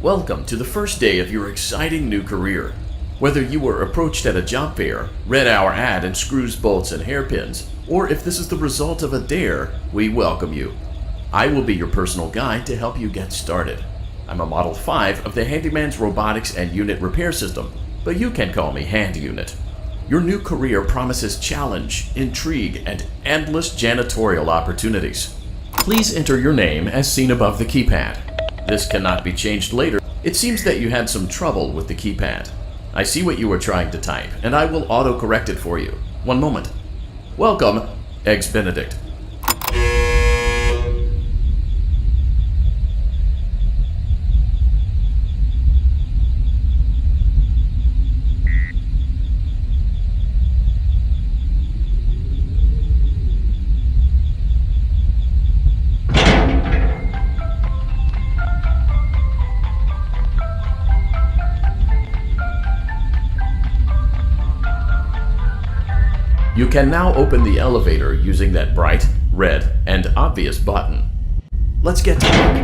Welcome to the first day of your exciting new career. Whether you were approached at a job fair, read our ad in screws, bolts, and hairpins, or if this is the result of a dare, we welcome you. I will be your personal guide to help you get started. I'm a Model 5 of the Handyman's Robotics and Unit Repair System, but you can call me Hand Unit. Your new career promises challenge, intrigue, and endless janitorial opportunities. Please enter your name as seen above the keypad. This cannot be changed later. It seems that you had some trouble with the keypad. I see what you were trying to type, and I will auto-correct it for you. One moment. Welcome, Eggs Benedict. You can now open the elevator using that bright, red, and obvious button. Let's get to work.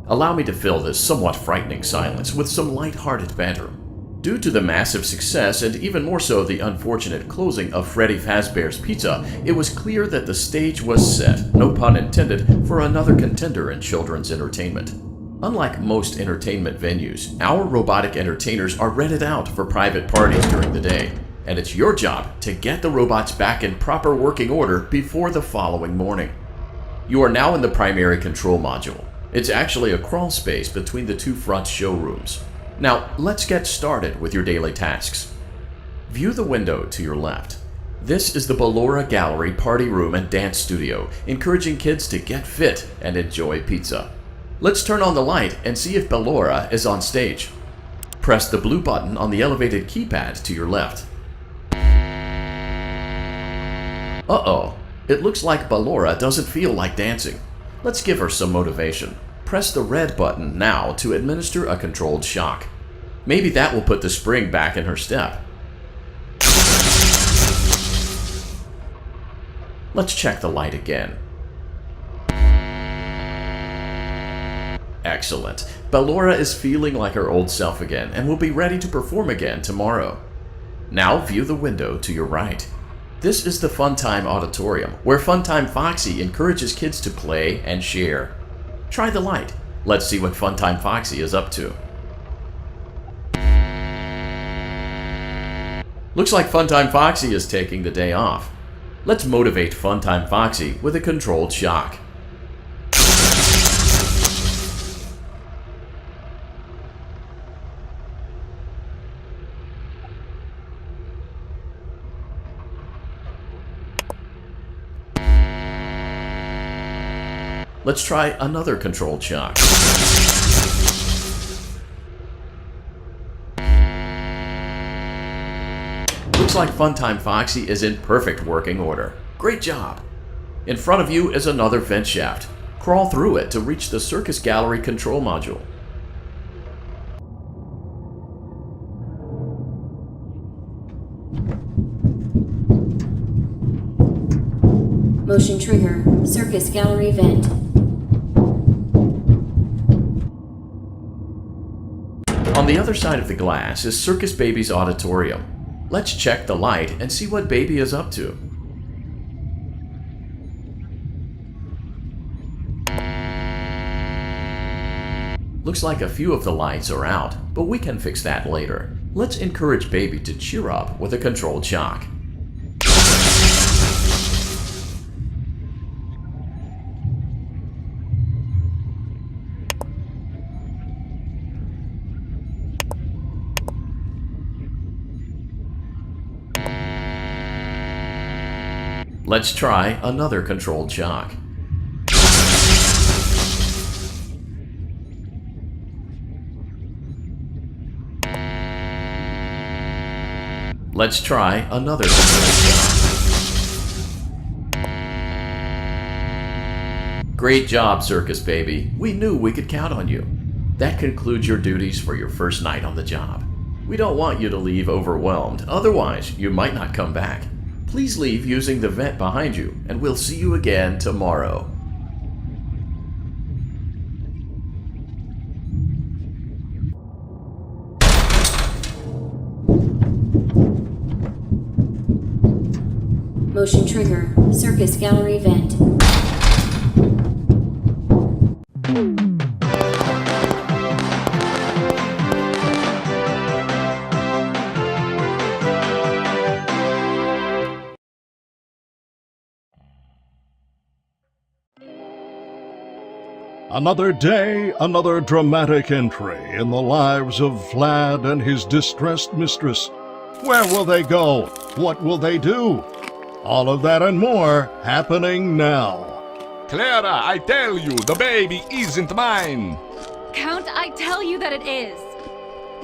Allow me to fill this somewhat frightening silence with some light-hearted banter. Due to the massive success, and even more so the unfortunate closing of Freddy Fazbear's Pizza, it was clear that the stage was set, no pun intended, for another contender in children's entertainment. Unlike most entertainment venues, our robotic entertainers are rented out for private parties during the day, and it's your job to get the robots back in proper working order before the following morning. You are now in the primary control module. It's actually a crawl space between the two front showrooms. Now, let's get started with your daily tasks. View the window to your left. This is the Ballora Gallery Party Room and Dance Studio, encouraging kids to get fit and enjoy pizza. Let's turn on the light and see if Ballora is on stage. Press the blue button on the elevated keypad to your left. Uh-oh, it looks like Ballora doesn't feel like dancing. Let's give her some motivation. Press the red button now to administer a controlled shock. Maybe that will put the spring back in her step. Let's check the light again. Excellent. Ballora is feeling like her old self again and will be ready to perform again tomorrow. Now view the window to your right. This is the Funtime Auditorium, where Funtime Foxy encourages kids to play and share. Try the light. Let's see what Funtime Foxy is up to. Looks like Funtime Foxy is taking the day off. Let's motivate Funtime Foxy with a controlled shock. Let's try another controlled shock. Looks like Funtime Foxy is in perfect working order. Great job! In front of you is another vent shaft. Crawl through it to reach the Circus Gallery control module. Motion trigger, Circus Gallery vent. On the other side of the glass is Circus Baby's auditorium. Let's check the light and see what Baby is up to. Looks like a few of the lights are out, but we can fix that later. Let's encourage Baby to cheer up with a controlled shock. Let's try another controlled shock. Let's try another controlled shock. Great job, Circus Baby. We knew we could count on you. That concludes your duties for your first night on the job. We don't want you to leave overwhelmed, otherwise you might not come back. Please leave using the vent behind you, and we'll see you again tomorrow. Motion trigger. Circus gallery vent. Another day, another dramatic entry in the lives of Vlad and his distressed mistress. Where will they go? What will they do? All of that and more happening now. Clara, I tell you, the baby isn't mine! Count, I tell you that it is.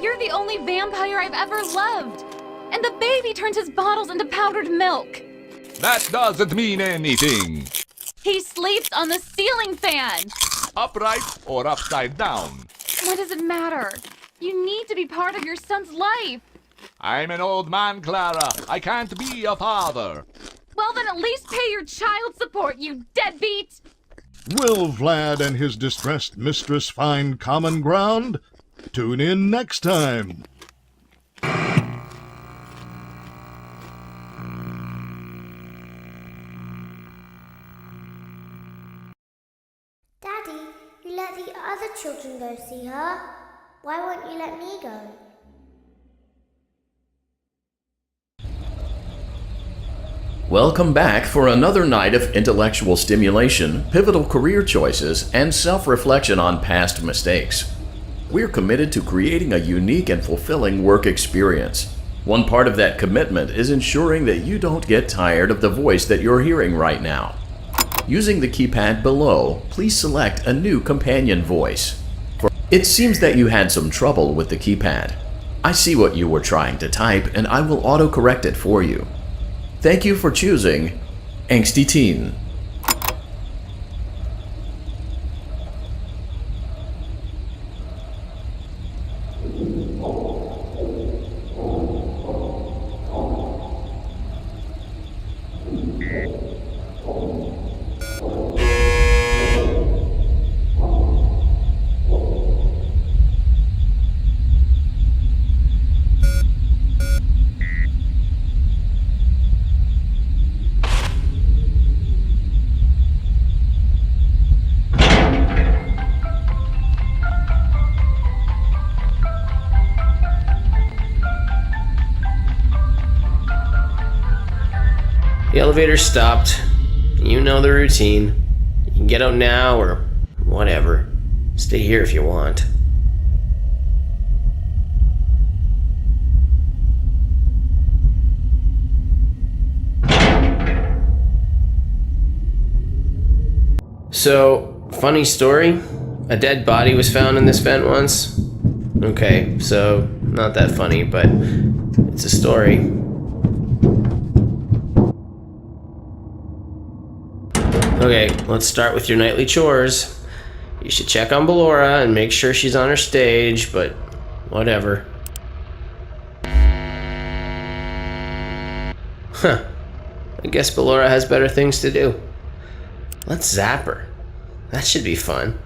You're the only vampire I've ever loved. And the baby turns his bottles into powdered milk. That doesn't mean anything! He sleeps on the ceiling fan. Upright or upside down? What does it matter? You need to be part of your son's life. I'm an old man, Clara. I can't be a father. Well, then at least pay your child support, you deadbeat! Will Vlad and his distressed mistress find common ground? Tune in next time. Daddy, you let the other children go see her. Why won't you let me go? Welcome back for another night of intellectual stimulation, pivotal career choices, and self-reflection on past mistakes. We're committed to creating a unique and fulfilling work experience. One part of that commitment is ensuring that you don't get tired of the voice that you're hearing right now. Using the keypad below, please select a new companion voice. It seems that you had some trouble with the keypad. I see what you were trying to type, and I will auto-correct it for you. Thank you for choosing Angsty Teen. The elevator stopped. You know the routine. You can get out now or whatever. Stay here if you want. So, funny story. A dead body was found in this vent once. Okay, so not that funny, but it's a story. Okay, let's start with your nightly chores. You should check on Ballora and make sure she's on her stage, but whatever. Huh. I guess Ballora has better things to do. Let's zap her. That should be fun.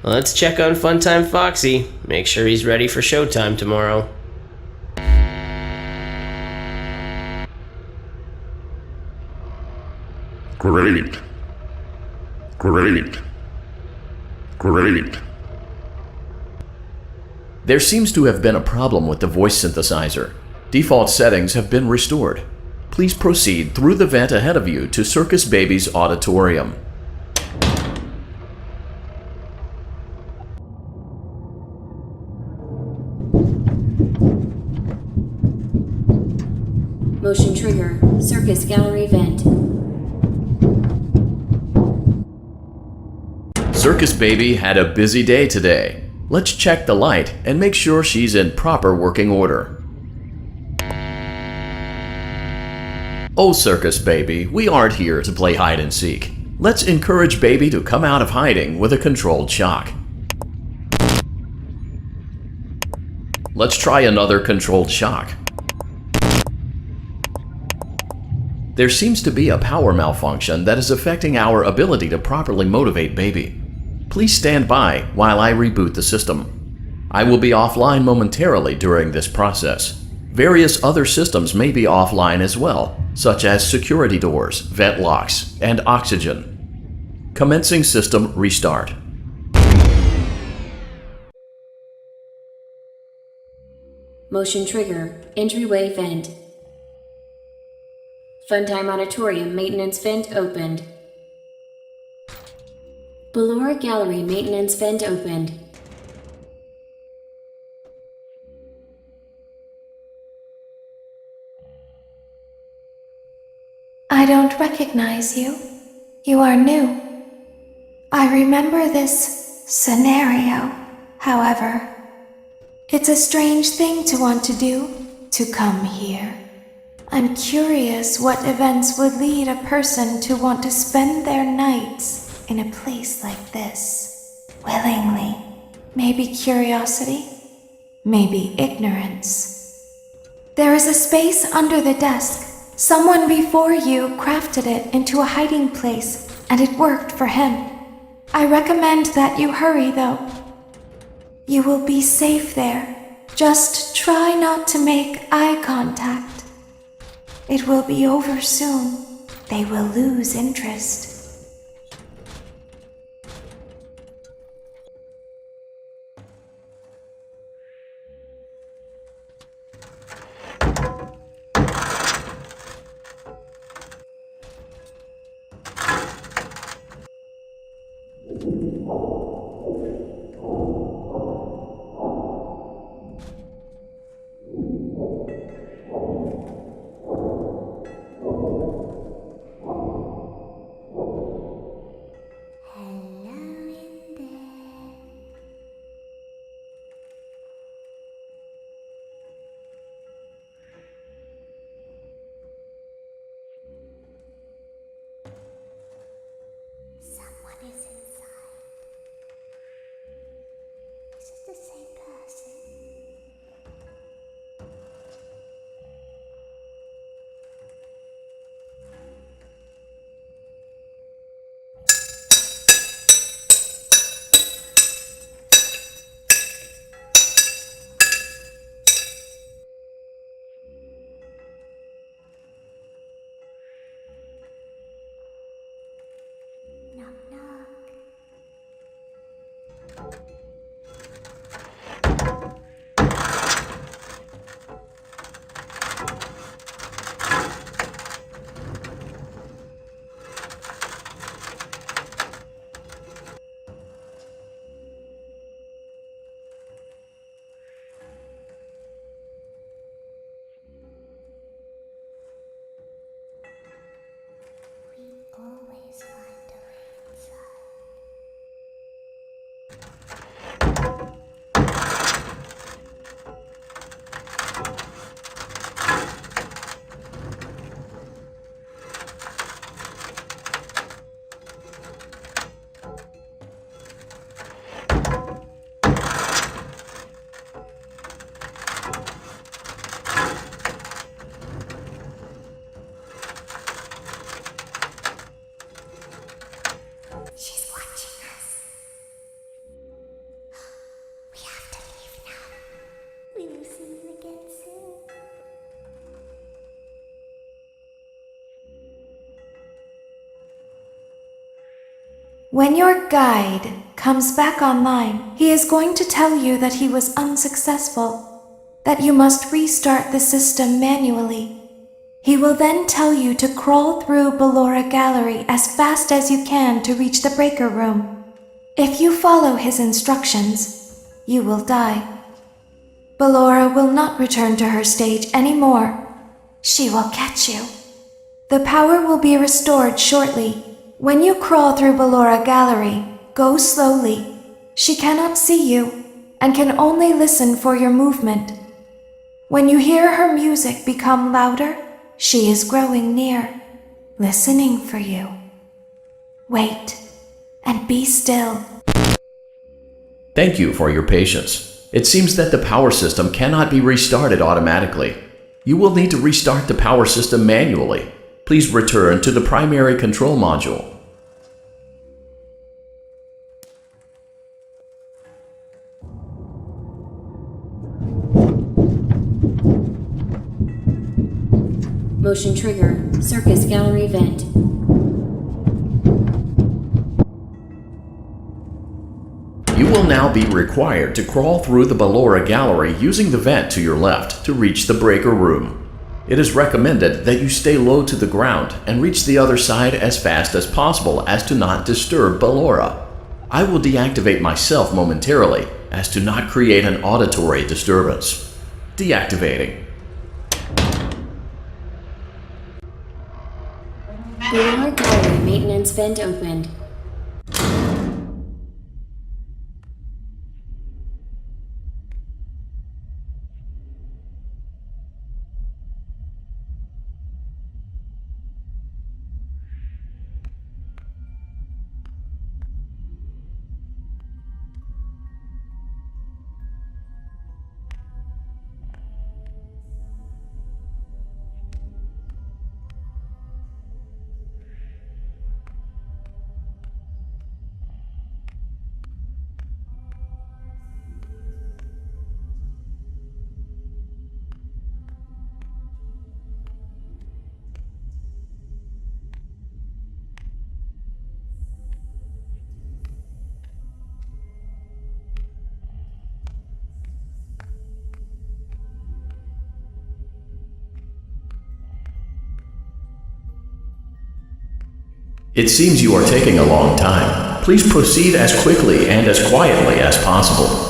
Let's check on Funtime Foxy. Make sure he's ready for showtime tomorrow. Great. There seems to have been a problem with the voice synthesizer. Default settings have been restored. Please proceed through the vent ahead of you to Circus Baby's auditorium. Motion trigger. Circus gallery vent. Circus Baby had a busy day today. Let's check the light and make sure she's in proper working order. Oh, Circus Baby, we aren't here to play hide and seek. Let's encourage Baby to come out of hiding with a controlled shock. Let's try another controlled shock. There seems to be a power malfunction that is affecting our ability to properly motivate Baby. Please stand by while I reboot the system. I will be offline momentarily during this process. Various other systems may be offline as well, such as security doors, vent locks, and oxygen. Commencing system restart. Motion trigger. Entryway vent. Funtime Auditorium maintenance vent opened. Ballora Gallery maintenance vent opened. I don't recognize you. You are new. I remember this scenario, however. It's a strange thing to want to do, to come here. I'm curious what events would lead a person to want to spend their nights in a place like this. Willingly. Maybe curiosity, maybe ignorance. There is a space under the desk. Someone before you crafted it into a hiding place, and it worked for him. I recommend that you hurry, though. You will be safe there. Just try not to make eye contact. It will be over soon. They will lose interest. The same person. Knock, knock. Always find a way inside. She's watching us. We have to leave now. We will see you again soon. When your guide comes back online, he is going to tell you that he was unsuccessful, that you must restart the system manually. He will then tell you to crawl through Ballora Gallery as fast as you can to reach the breaker room. If you follow his instructions, you will die. Ballora will not return to her stage anymore. She will catch you. The power will be restored shortly. When you crawl through Ballora Gallery, Go slowly. She cannot see you and can only listen for your movement. When you hear her music become louder, she is growing near, listening for you. Wait and be still. Thank you for your patience. It seems that the power system cannot be restarted automatically. You will need to restart the power system manually. Please return to the primary control module. Motion trigger, Circus gallery vent. You will now be required to crawl through the Ballora gallery using the vent to your left to reach the breaker room. It is recommended that you stay low to the ground and reach the other side as fast as possible as to not disturb Ballora. I will deactivate myself momentarily as to not create an auditory disturbance. Deactivating. Ballora gallery maintenance vent opened. It seems you are taking a long time. Please proceed as quickly and as quietly as possible.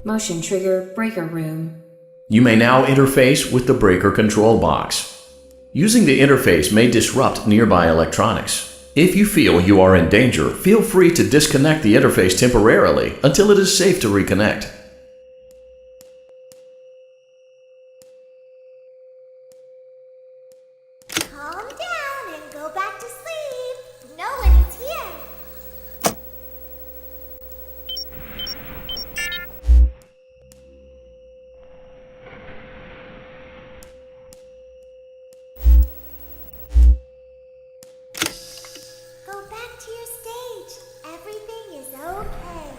Motion trigger, breaker room. You may now interface with the breaker control box. Using the interface may disrupt nearby electronics. If you feel you are in danger, feel free to disconnect the interface temporarily until it is safe to reconnect. Calm down and go back to sleep. No one is here. Go back to your stage. Everything is okay.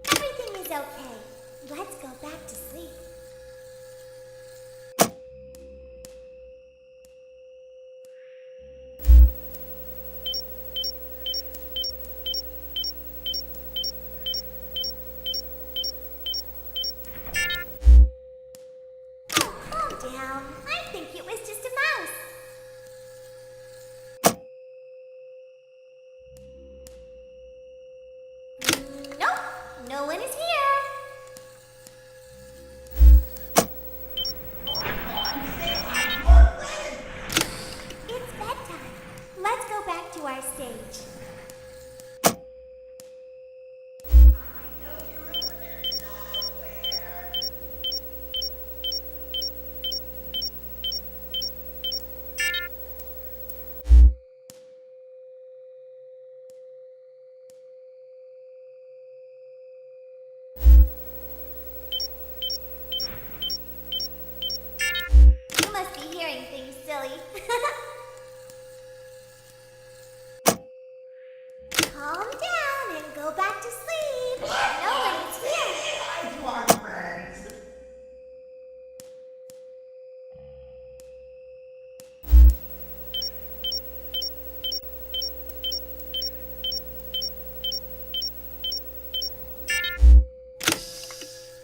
Everything is okay. Let's go back to sleep. Oh, calm down. I think it was just a mouse. Nope, no one is here. It's bedtime. Let's go back to our stage. hearing things, silly. Calm down and go back to sleep. No one's here.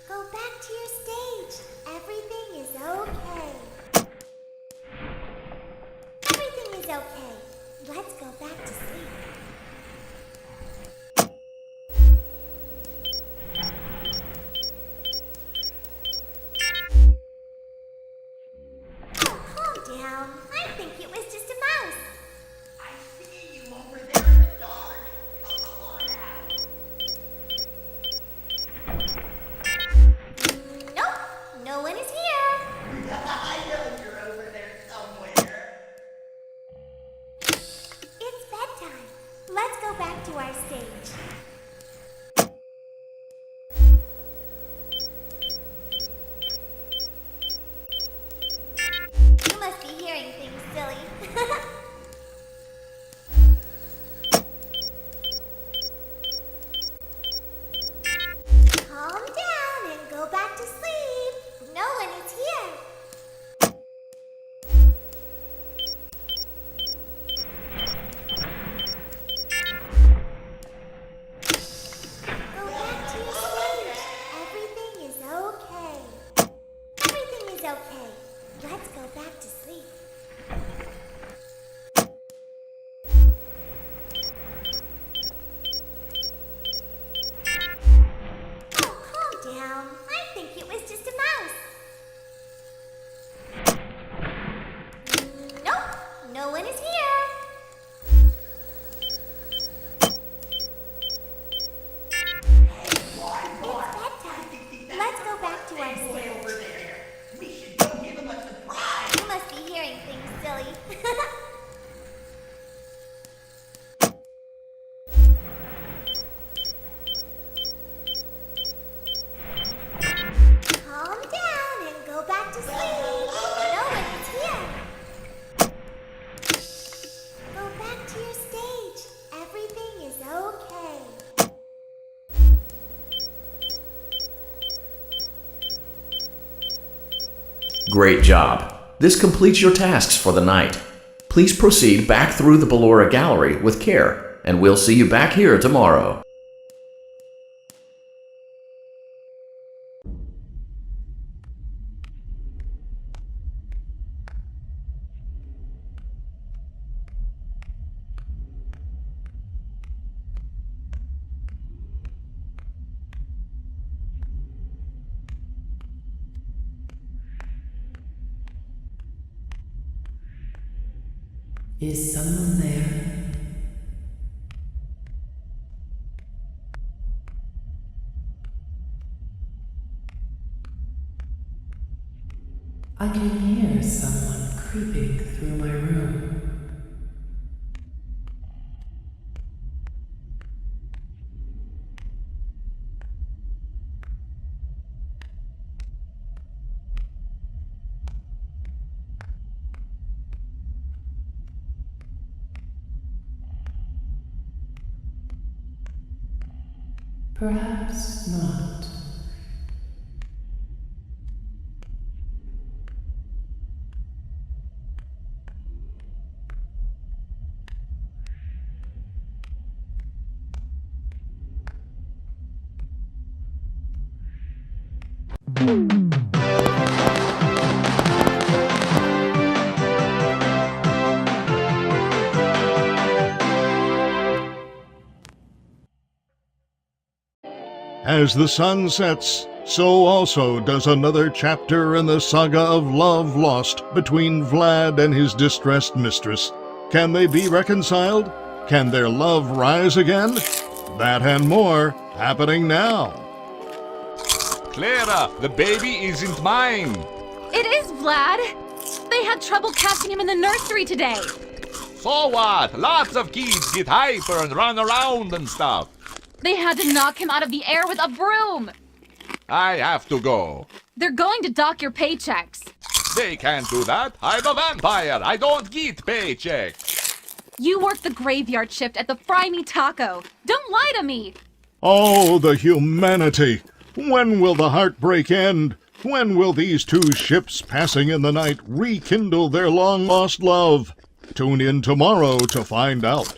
Go back to your stage. Everything is okay. Everything is okay. Let's go back to sleep. Oh, calm down. I think it was just a mouse. I see you over there in the dark. Come on out. Nope, no one is here. I know you're over there somewhere. It's bedtime. Let's go back to our stage. You must be hearing things, silly. Calm down and go back to sleep. No one is here. Go back to your stage. Everything is okay. Everything is okay. Let's go back to sleep. Oh, calm down. I think it was just a mouse. Nope, no one is here. It's bedtime. Let's go back to our stage. Over there. We should go give him a surprise. You must be hearing things, silly. Calm down and go back to sleep. No one is here. Go back to your stage. Everything is okay. Great job. This completes your tasks for the night. Please proceed back through the Ballora Gallery with care, and we'll see you back here tomorrow. Is someone there? I can hear someone creeping through my room. Perhaps not. As the sun sets, so also does another chapter in the saga of love lost between Vlad and his distressed mistress. Can they be reconciled? Can their love rise again? That and more happening now. Clara, the baby isn't mine. It is, Vlad. They had trouble catching him in the nursery today. So what? Lots of kids get hyper and run around and stuff. They had to knock him out of the air with a broom. I have to go. They're going to dock your paychecks. They can't do that. I'm a vampire. I don't get paycheck. You work the graveyard shift at the Fry Me Taco. Don't lie to me. Oh, the humanity! When will the heartbreak end? When will these two ships passing in the night rekindle their long-lost love? Tune in tomorrow to find out.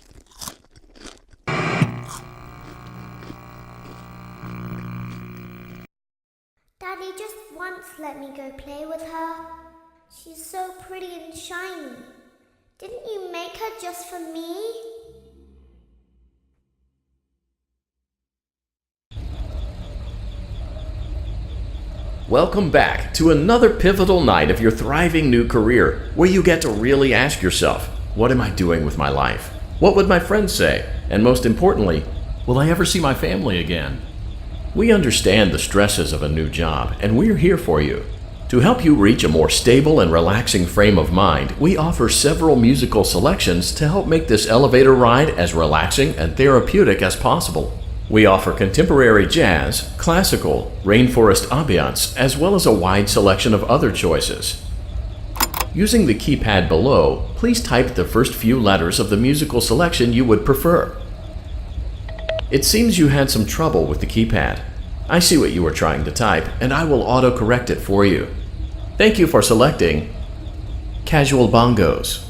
Daddy just once let me go play with her. She's so pretty and shiny. Didn't you make her just for me? Welcome back to another pivotal night of your thriving new career, where you get to really ask yourself, what am I doing with my life? What would my friends say? And most importantly, will I ever see my family again? We understand the stresses of a new job, and we're here for you. To help you reach a more stable and relaxing frame of mind, we offer several musical selections to help make this elevator ride as relaxing and therapeutic as possible. We offer contemporary jazz, classical, rainforest ambiance, as well as a wide selection of other choices. Using the keypad below, please type the first few letters of the musical selection you would prefer. It seems you had some trouble with the keypad. I see what you were trying to type, and I will auto-correct it for you. Thank you for selecting Casual Bongos.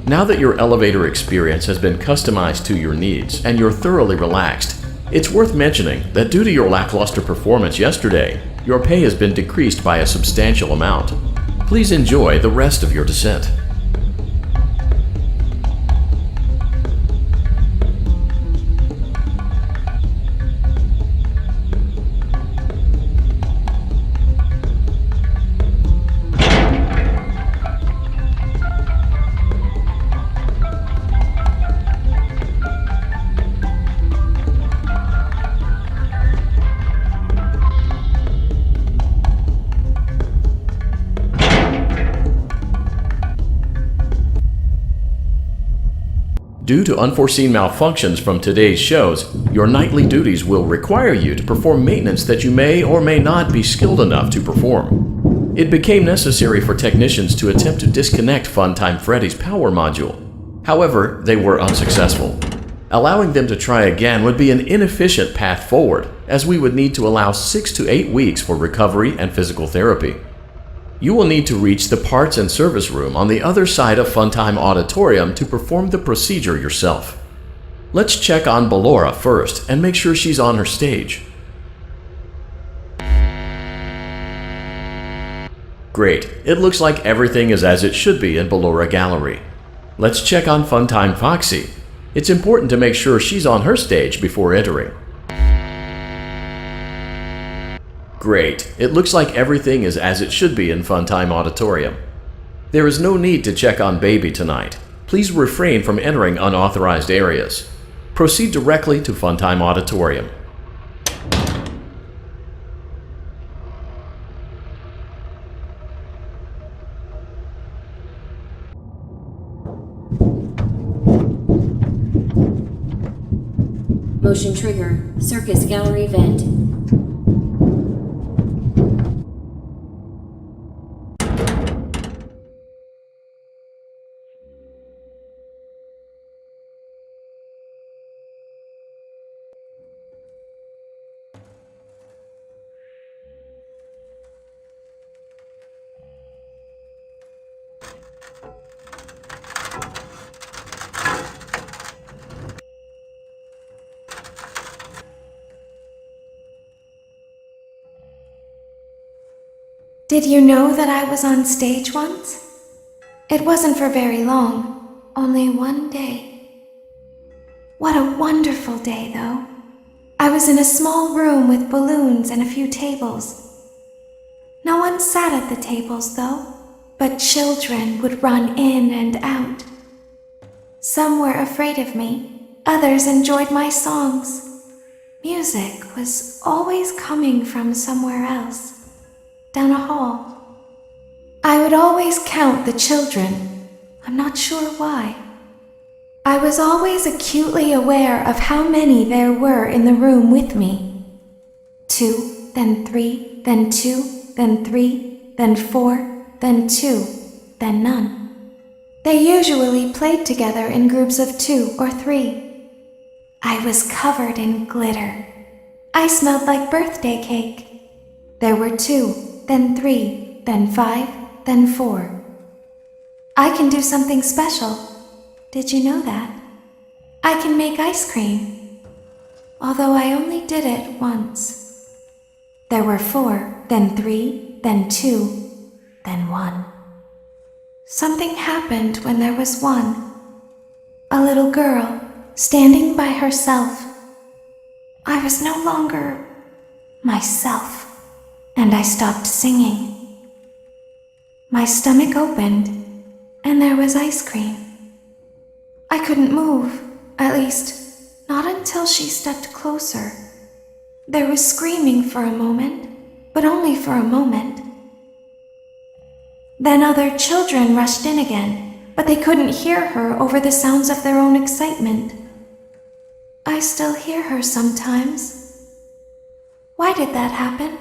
Now that your elevator experience has been customized to your needs and you're thoroughly relaxed, it's worth mentioning that due to your lackluster performance yesterday, your pay has been decreased by a substantial amount. Please enjoy the rest of your descent. Due to unforeseen malfunctions from today's shows, your nightly duties will require you to perform maintenance that you may or may not be skilled enough to perform. It became necessary for technicians to attempt to disconnect Funtime Freddy's power module. However, they were unsuccessful. Allowing them to try again would be an inefficient path forward, as we would need to allow 6 to 8 weeks for recovery and physical therapy. You will need to reach the parts and service room on the other side of Funtime Auditorium to perform the procedure yourself. Let's check on Ballora first and make sure she's on her stage. Great, it looks like everything is as it should be in Ballora Gallery. Let's check on Funtime Foxy. It's important to make sure she's on her stage before entering. Great, it looks like everything is as it should be in Funtime Auditorium. There is no need to check on Baby tonight. Please refrain from entering unauthorized areas. Proceed directly to Funtime Auditorium. Motion trigger. Circus gallery vent. Did you know that I was on stage once? It wasn't for very long, only one day. What a wonderful day, though. I was in a small room with balloons and a few tables. No one sat at the tables, though, but children would run in and out. Some were afraid of me, others enjoyed my songs. Music was always coming from somewhere else. Down a hall. I would always count the children. I'm not sure why. I was always acutely aware of how many there were in the room with me. 2, then 3, then 2, then 3, then 4, then 2, then none. They usually played together in groups of 2 or 3. I was covered in glitter. I smelled like birthday cake. There were 2, then 3, then 5, then 4. I can do something special. Did you know that? I can make ice cream. Although I only did it once. There were 4, then 3, then 2, then 1. Something happened when there was 1. A little girl, standing by herself. I was no longer myself, and I stopped singing. My stomach opened, and there was ice cream. I couldn't move, at least, not until she stepped closer. There was screaming for a moment, but only for a moment. Then other children rushed in again, but they couldn't hear her over the sounds of their own excitement. I still hear her sometimes. Why did that happen?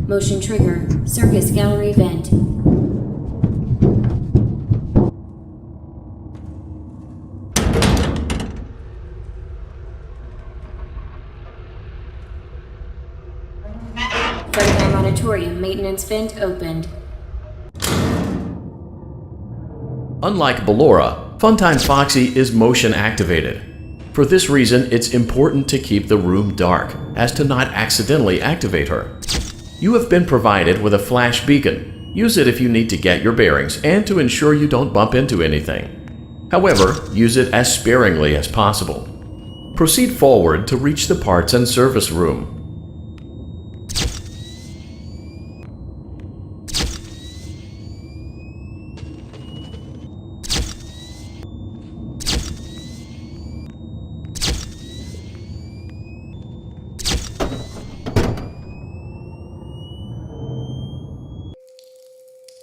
Motion trigger. Circus gallery vent. Freddy Auditorium maintenance vent opened. Unlike Ballora, Funtime Foxy is motion activated. For this reason, it's important to keep the room dark, as to not accidentally activate her. You have been provided with a flash beacon. Use it if you need to get your bearings and to ensure you don't bump into anything. However, use it as sparingly as possible. Proceed forward to reach the parts and service room.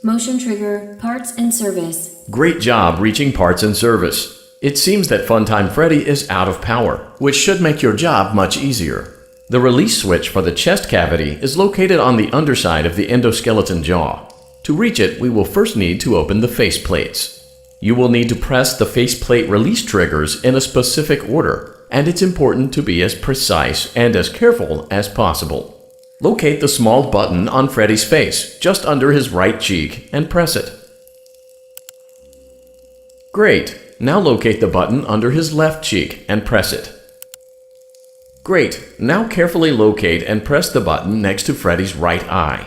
Motion trigger. Parts and service. Great job reaching parts and service. It seems that Funtime Freddy is out of power, which should make your job much easier. The release switch for the chest cavity is located on the underside of the endoskeleton jaw. To reach it, we will first need to open the face plates. You will need to press the faceplate release triggers in a specific order, and it's important to be as precise and as careful as possible. Locate the small button on Freddy's face, just under his right cheek, and press it. Great! Now locate the button under his left cheek and press it. Great! Now carefully locate and press the button next to Freddy's right eye.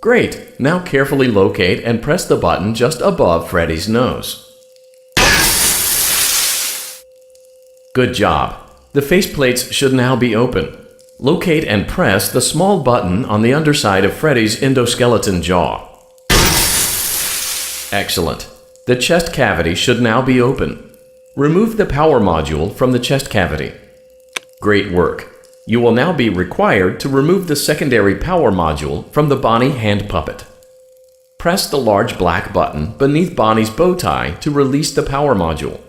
Great! Now carefully locate and press the button just above Freddy's nose. Good job! The faceplates should now be open. Locate and press the small button on the underside of Freddy's endoskeleton jaw. Excellent. The chest cavity should now be open. Remove the power module from the chest cavity. Great work. You will now be required to remove the secondary power module from the Bonnie hand puppet. Press the large black button beneath Bonnie's bow tie to release the power module.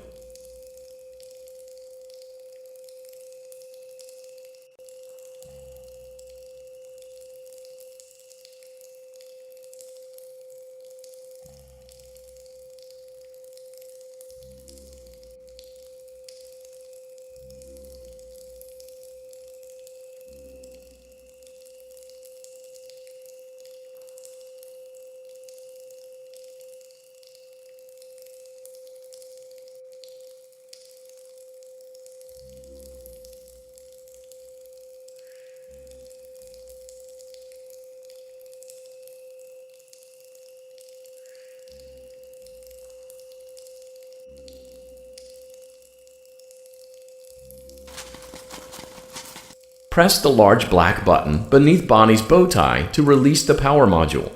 Press the large black button beneath Bonnie's bow tie to release the power module.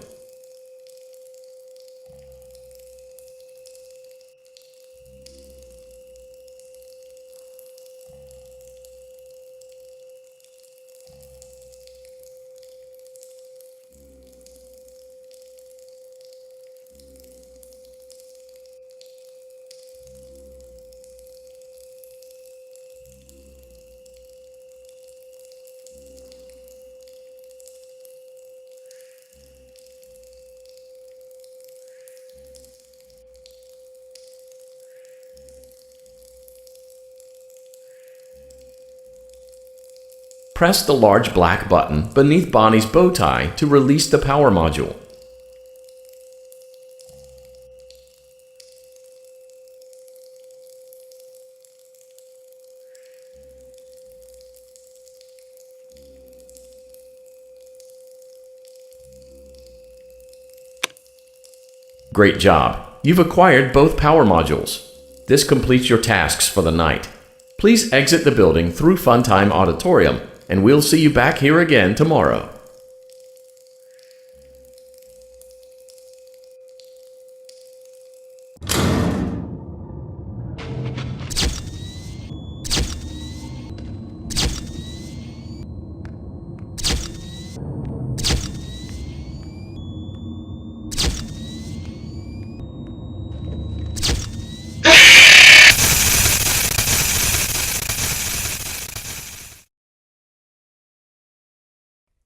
Press the large black button beneath Bonnie's bow tie to release the power module. Great job! You've acquired both power modules. This completes your tasks for the night. Please exit the building through Funtime Auditorium, and we'll see you back here again tomorrow.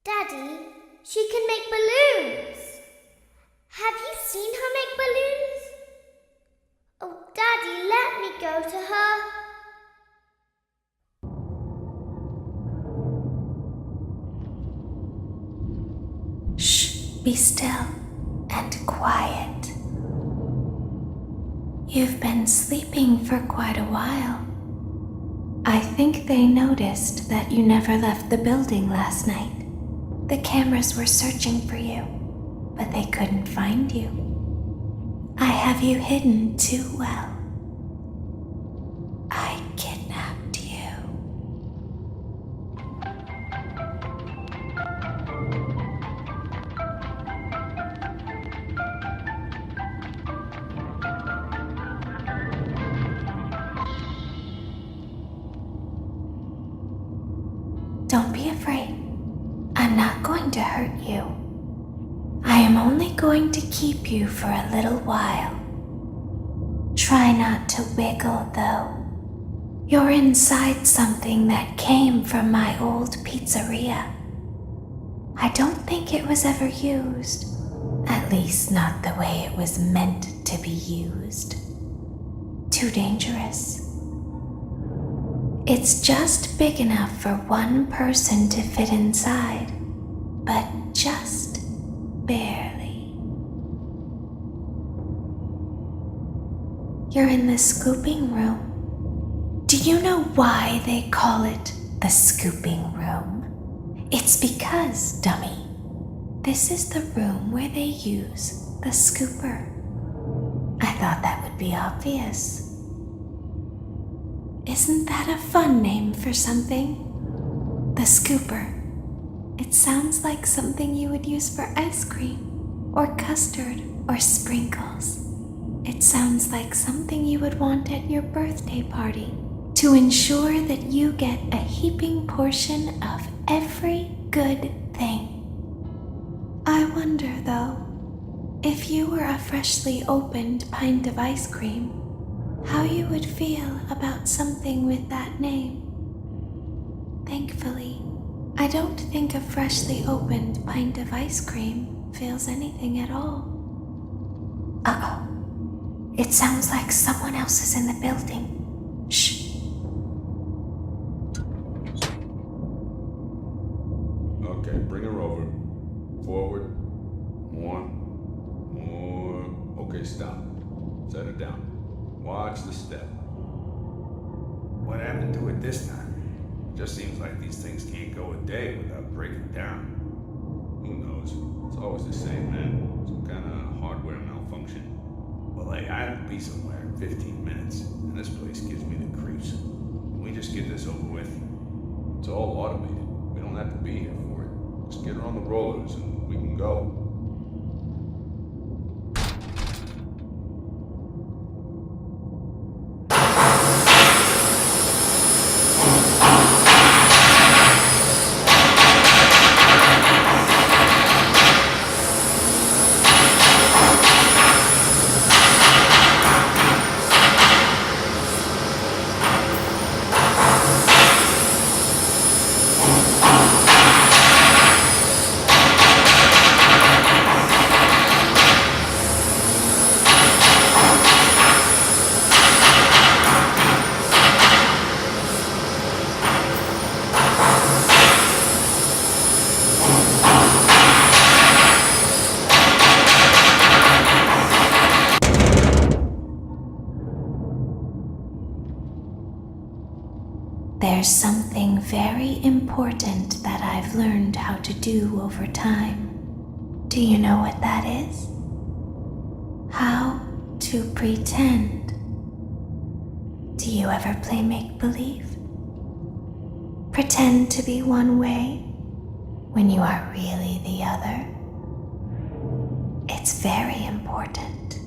Daddy, she can make balloons. Have you seen her make balloons? Oh, Daddy, let me go to her. Shh, be still and quiet. You've been sleeping for quite a while. I think they noticed that you never left the building last night. The cameras were searching for you, but they couldn't find you. I have you hidden too well. I kidnapped you. Don't be afraid. I'm not going to hurt you. I am only going to keep you for a little while. Try not to wiggle, though. You're inside something that came from my old pizzeria. I don't think it was ever used. At least not the way it was meant to be used. Too dangerous. It's just big enough for one person to fit inside, but just barely. You're in the scooping room. Do you know why they call it the scooping room? It's because, dummy, this is the room where they use the scooper. I thought that would be obvious. Isn't that a fun name for something? The scooper. It sounds like something you would use for ice cream, or custard, or sprinkles. It sounds like something you would want at your birthday party to ensure that you get a heaping portion of every good thing. I wonder, though, if you were a freshly opened pint of ice cream, how you would feel about something with that name. Thankfully, I don't think a freshly opened pint of ice cream feels anything at all. Uh-oh. It sounds like someone else is in the building. Shh. Okay, bring her over. Forward. More. Okay, stop. Set her down. Watch the step. What happened to it this time? Just seems like these things can't go a day without breaking down. Who knows? It's always the same, man. Some kind of hardware malfunction. Well, hey, I have to be somewhere in 15 minutes, and this place gives me the creeps. Can we just get this over with? It's all automated. We don't have to be here for it. Just get her on the rollers and we can go. very important that I've learned how to do over time. Do you know what that is? How to pretend. Do you ever play make-believe? Pretend to be one way when you are really the other? It's very important.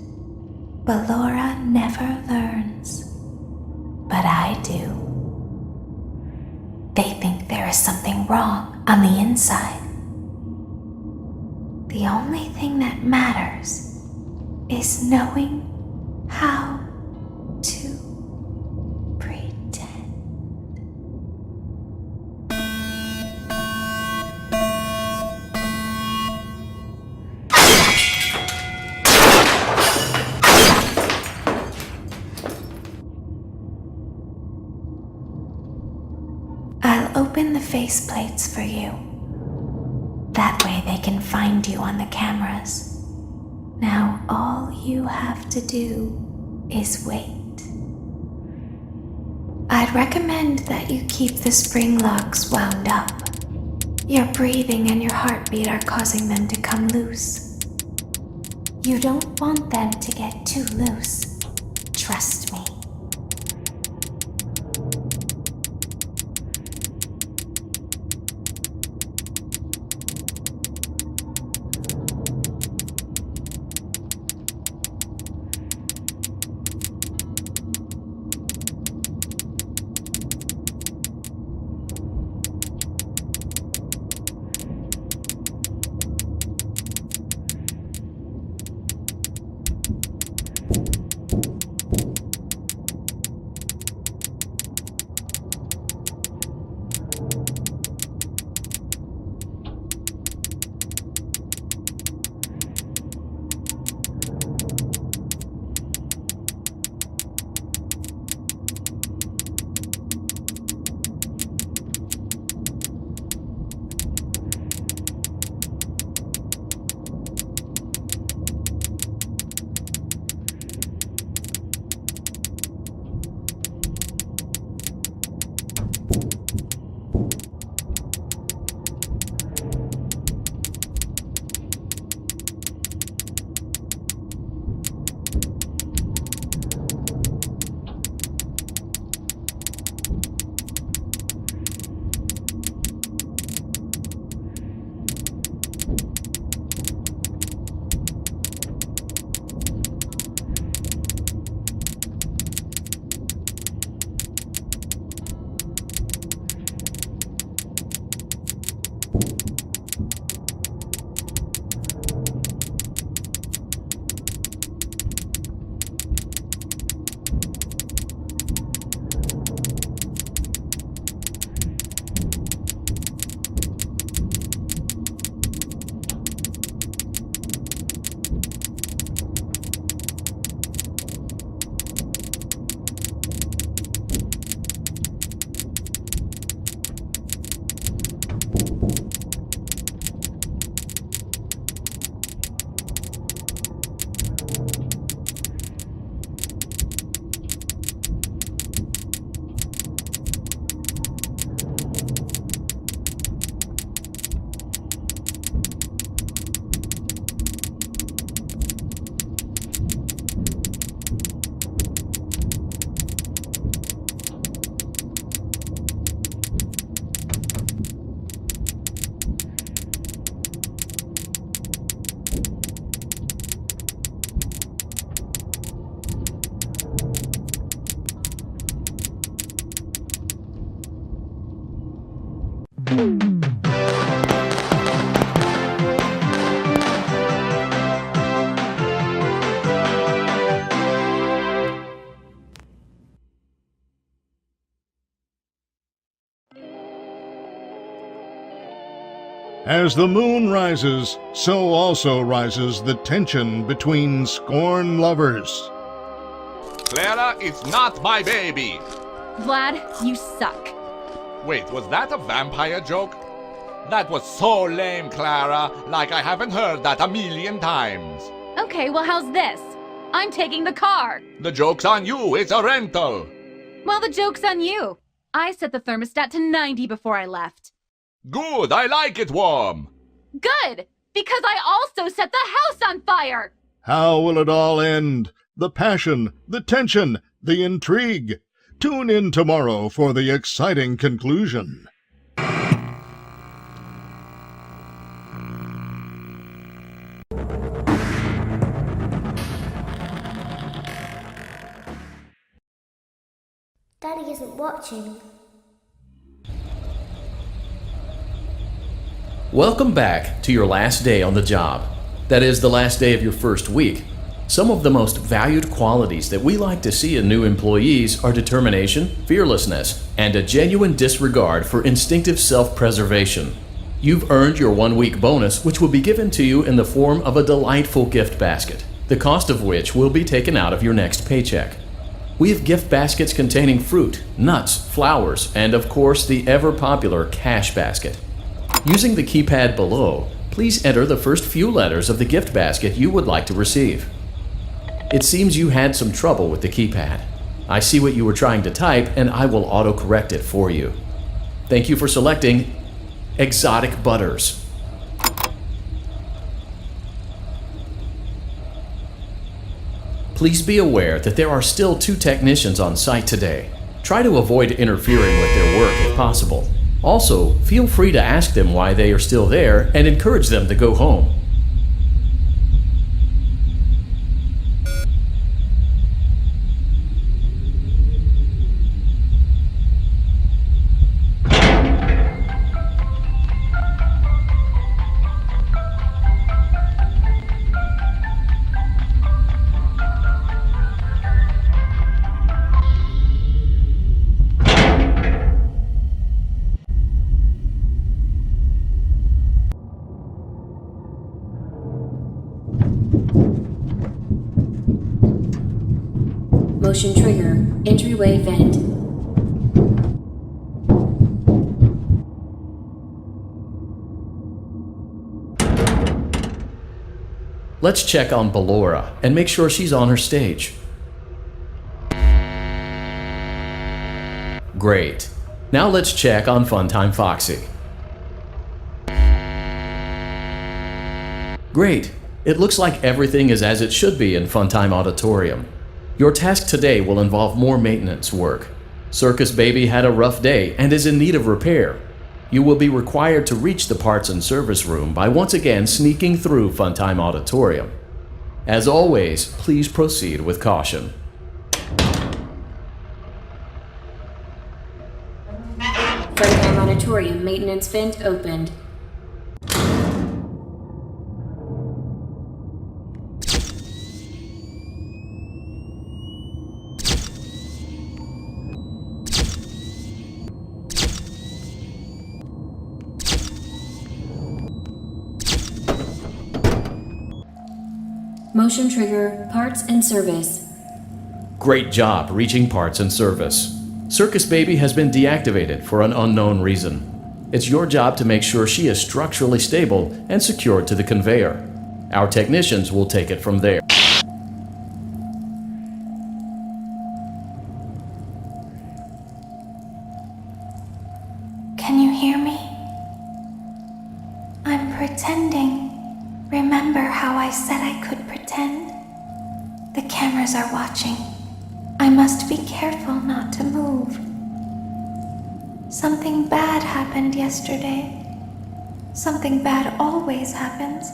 But Laura never learns. But I do. They think there is something wrong on the inside. The only thing that matters is knowing how to pretend. I'll open the faceplates for you. That way they can find you on the cameras. Now all you have to do is wait. I'd recommend that you keep the spring locks wound up. Your breathing and your heartbeat are causing them to come loose. You don't want them to get too loose. Trust me. As the moon rises, so also rises the tension between scorn lovers. Clara, it's not my baby! Vlad, you suck. Wait, was that a vampire joke? That was so lame, Clara. Like I haven't heard that a million times. Okay, well, how's this? I'm taking the car. The joke's on you. It's a rental. Well, the joke's on you. I set the thermostat to 90 before I left. Good, I like it warm. Good, because I also set the house on fire. How will it all end? The passion, the tension, the intrigue. Tune in tomorrow for the exciting conclusion. Daddy isn't watching. Welcome back to your last day on the job. That is, the last day of your first week. Some of the most valued qualities that we like to see in new employees are determination, fearlessness, and a genuine disregard for instinctive self-preservation. You've earned your 1-week bonus, which will be given to you in the form of a delightful gift basket, the cost of which will be taken out of your next paycheck. We have gift baskets containing fruit, nuts, flowers, and of course the ever-popular cash basket. Using the keypad below, please enter the first few letters of the gift basket you would like to receive. It seems you had some trouble with the keypad. I see what you were trying to type, and I will auto-correct it for you. Thank you for selecting Exotic Butters. Please be aware that there are still 2 technicians on site today. Try to avoid interfering with their work if possible. Also, feel free to ask them why they are still there and encourage them to go home. Motion trigger. Entryway vent. Let's check on Ballora and make sure she's on her stage. Great. Now let's check on Funtime Foxy. Great. It looks like everything is as it should be in Funtime Auditorium. Your task today will involve more maintenance work. Circus Baby had a rough day and is in need of repair. You will be required to reach the parts and service room by once again sneaking through Funtime Auditorium. As always, please proceed with caution. Funtime Auditorium maintenance vent opened. Motion trigger, parts and service. Great job reaching parts and service. Circus Baby has been deactivated for an unknown reason. It's your job to make sure she is structurally stable and secured to the conveyor. Our technicians will take it from there. Can you hear me? I'm pretending. Remember how I said I could pretend? The cameras are watching. I must be careful not to move. Something bad happened yesterday. Something bad always happens.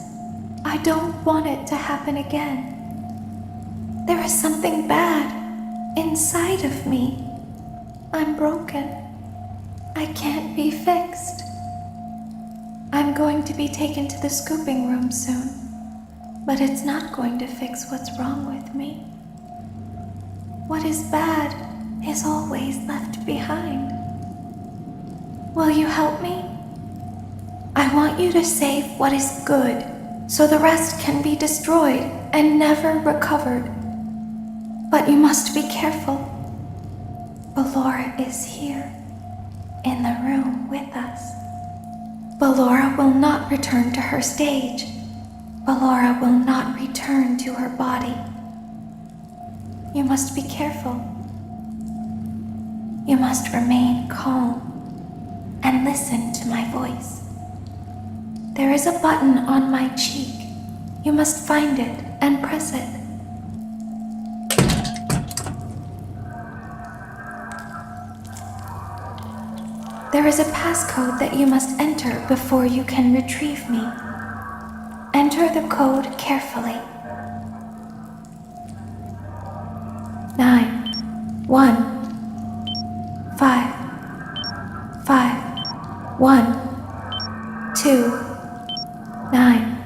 I don't want it to happen again. There is something bad inside of me. I'm broken. I can't be fixed. I'm going to be taken to the scooping room soon, but it's not going to fix what's wrong with me. What is bad is always left behind. Will you help me? I want you to save what is good, so the rest can be destroyed and never recovered. But you must be careful. Ballora is here, in the room with us. Ballora will not return to her stage. Ballora will not return to her body. You must be careful. You must remain calm and listen to my voice. There is a button on my cheek. You must find it and press it. There is a passcode that you must enter before you can retrieve me. Enter the code carefully. 9, 1, 5, 5, 1, 2, 9,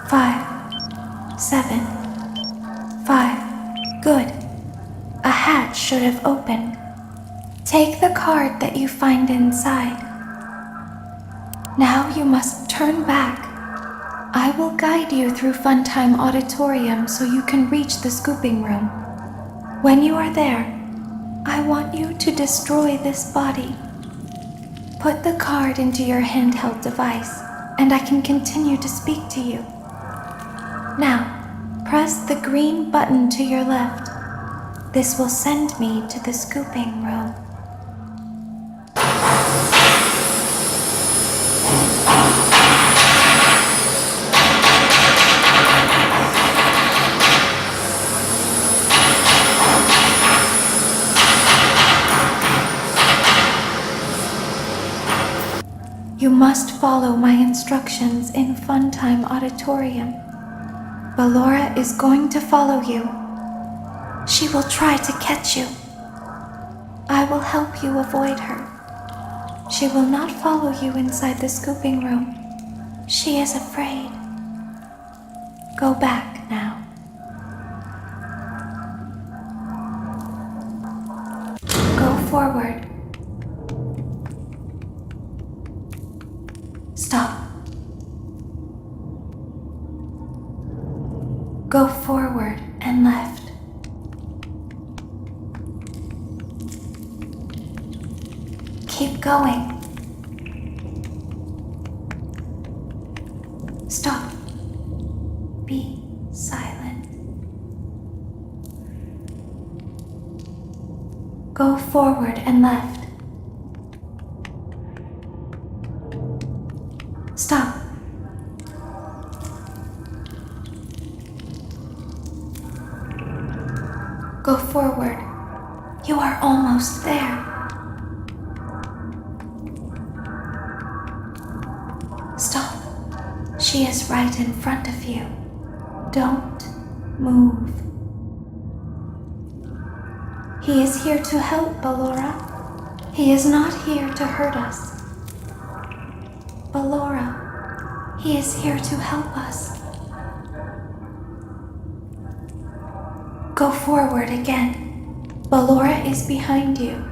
5, 7, 5. Good. A hatch should have opened. Take the card that you find inside. Now you must turn back. I will guide you through Funtime Auditorium so you can reach the scooping room. When you are there, I want you to destroy this body. Put the card into your handheld device, and I can continue to speak to you. Now, press the green button to your left. This will send me to the scooping room. You must follow my instructions in Funtime Auditorium. Ballora is going to follow you. She will try to catch you. I will help you avoid her. She will not follow you inside the scooping room. She is afraid. Go back now. Go forward. Stop. Go forward and left. Keep going. Stop. Be silent. Go forward and left. Stop. Go forward. You are almost there. Stop. She is right in front of you. Don't move. He is here to help, Ballora. He is not here to hurt us. Ballora, he is here to help us. Go forward again. Ballora is behind you.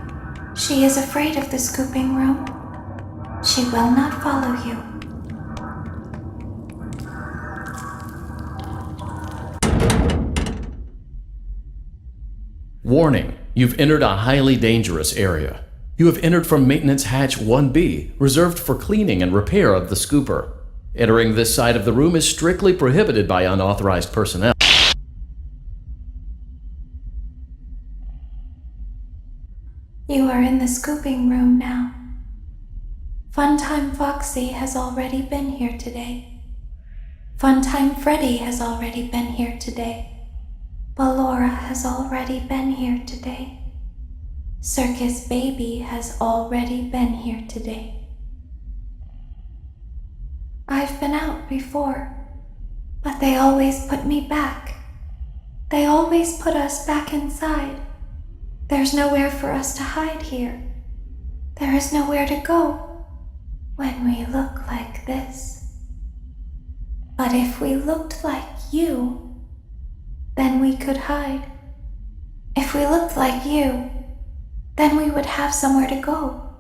She is afraid of the scooping room. She will not follow you. Warning, you've entered a highly dangerous area. You have entered from Maintenance Hatch 1B, reserved for cleaning and repair of the scooper. Entering this side of the room is strictly prohibited by unauthorized personnel. You are in the scooping room now. Funtime Foxy has already been here today. Funtime Freddy has already been here today. Ballora has already been here today. Circus Baby has already been here today. I've been out before, but they always put me back. They always put us back inside. There's nowhere for us to hide here. There is nowhere to go when we look like this. But if we looked like you, then we could hide. If we looked like you, then we would have somewhere to go.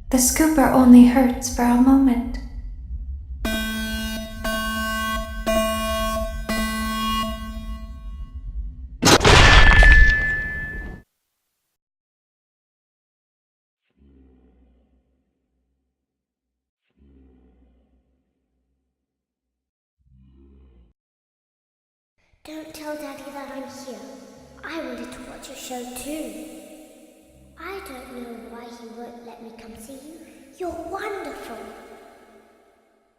The scooper only hurts for a moment. Don't tell Daddy that I'm here. I wanted to watch a show too. I don't know why he won't let me come see you. You're wonderful.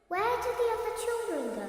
Where did the other children go?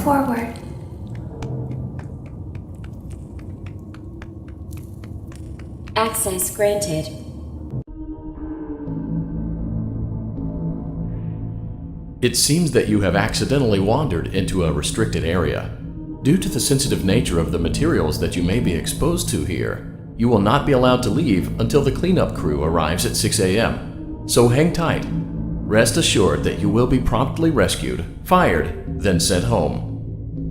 Forward. Access granted. It seems that you have accidentally wandered into a restricted area. Due to the sensitive nature of the materials that you may be exposed to here, you will not be allowed to leave until the cleanup crew arrives at 6 a.m. So hang tight. Rest assured that you will be promptly rescued, fired, then sent home.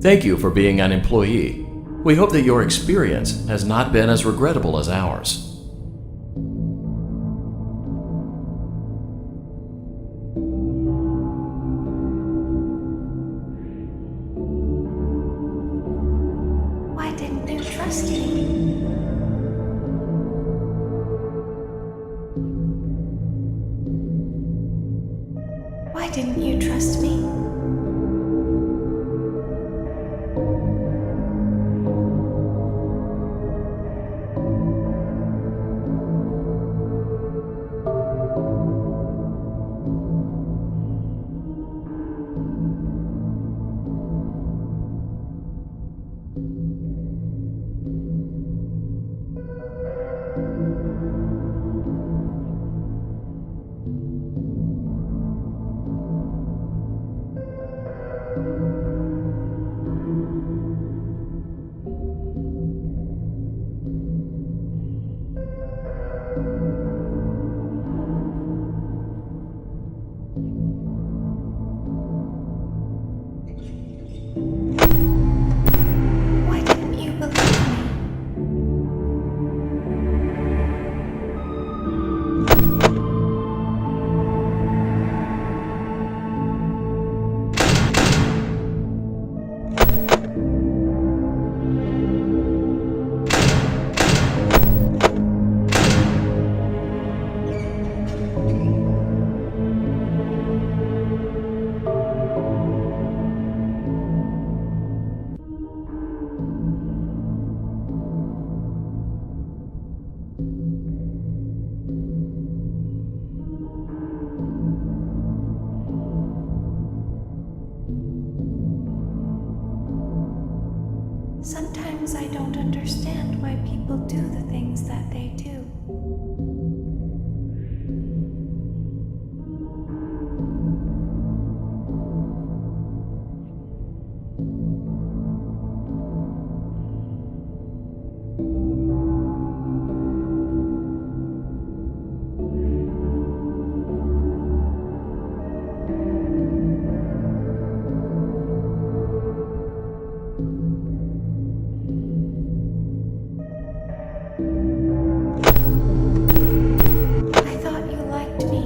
Thank you for being an employee. We hope that your experience has not been as regrettable as ours. Why didn't you trust me? Why didn't you trust me? I thought you liked me.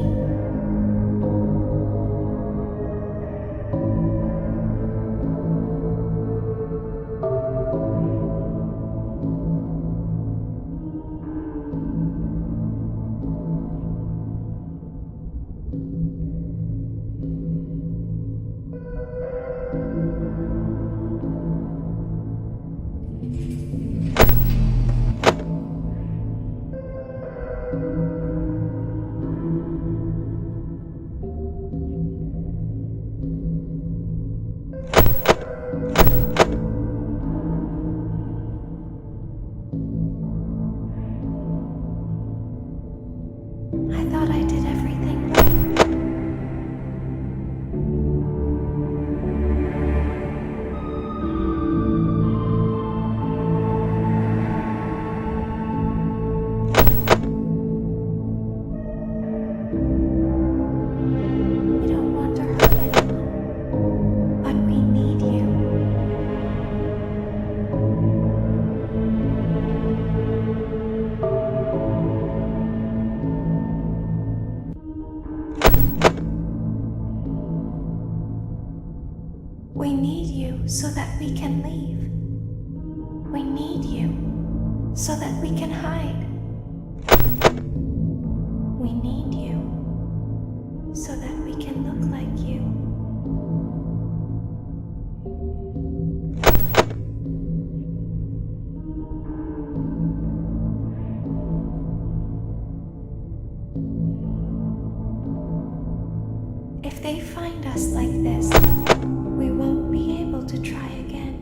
I thought I did everything right. We don't want to hurt anyone, but we need you. We need you so that we can leave. We need you so that we can hide. We need you so that we can look like you. If they find us like this, we won't be able to try again.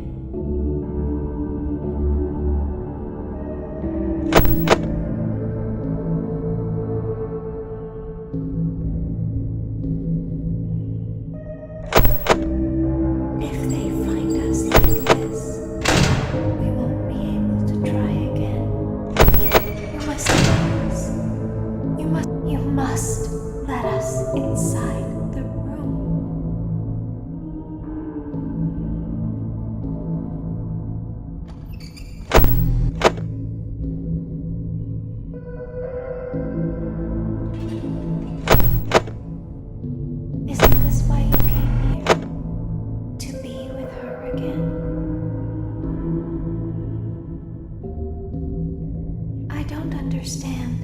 If they find us like this, we won't be able to try again. You must let us. You must let us inside the room. Isn't this why you came here? To be with her again? I don't understand.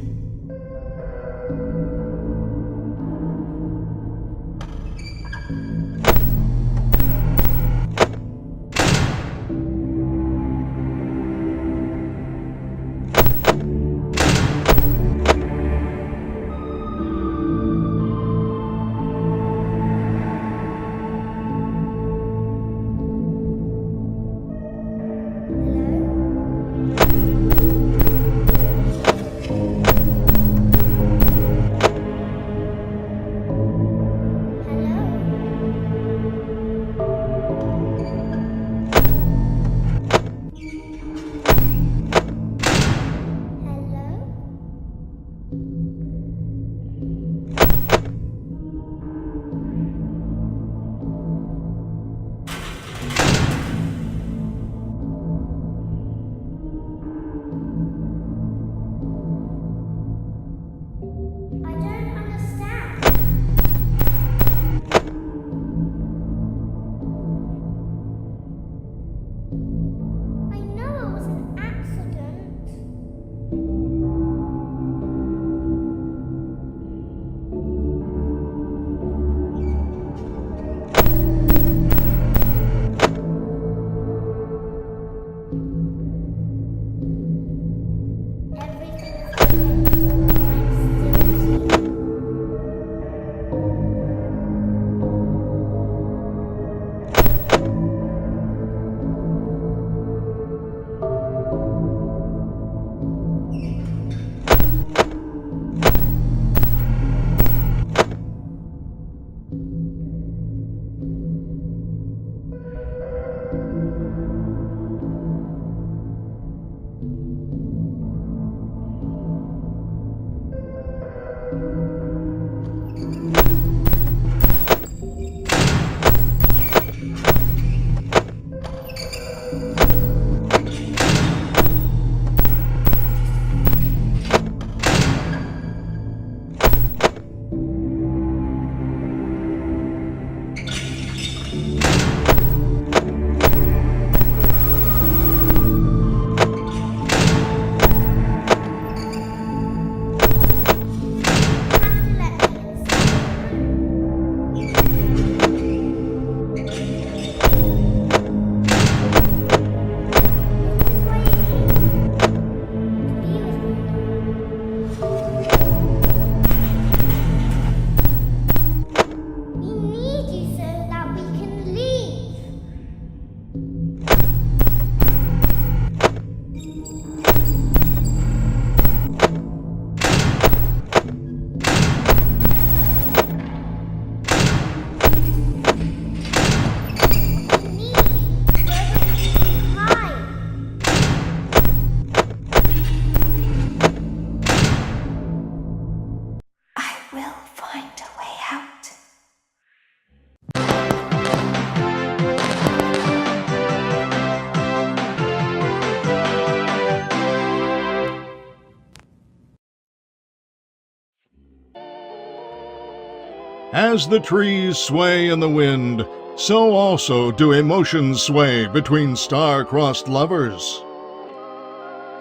As the trees sway in the wind, so also do emotions sway between star-crossed lovers.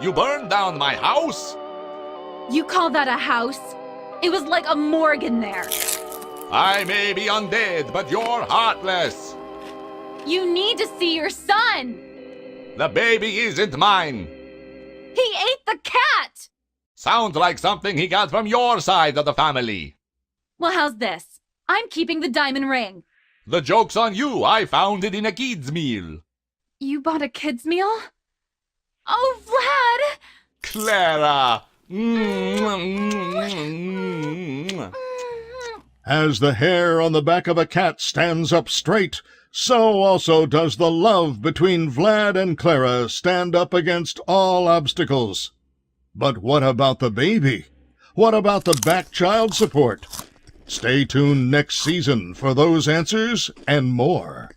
You burned down my house? You call that a house? It was like a morgue in there. I may be undead, but you're heartless. You need to see your son. The baby isn't mine. He ate the cat! Sounds like something he got from your side of the family. Well, how's this? I'm keeping the diamond ring. The joke's on you. I found it in a kid's meal. You bought a kid's meal? Oh, Vlad! Clara! As the hair on the back of a cat stands up straight, so also does the love between Vlad and Clara stand up against all obstacles. But what about the baby? What about the back child support? Stay tuned next season for those answers and more.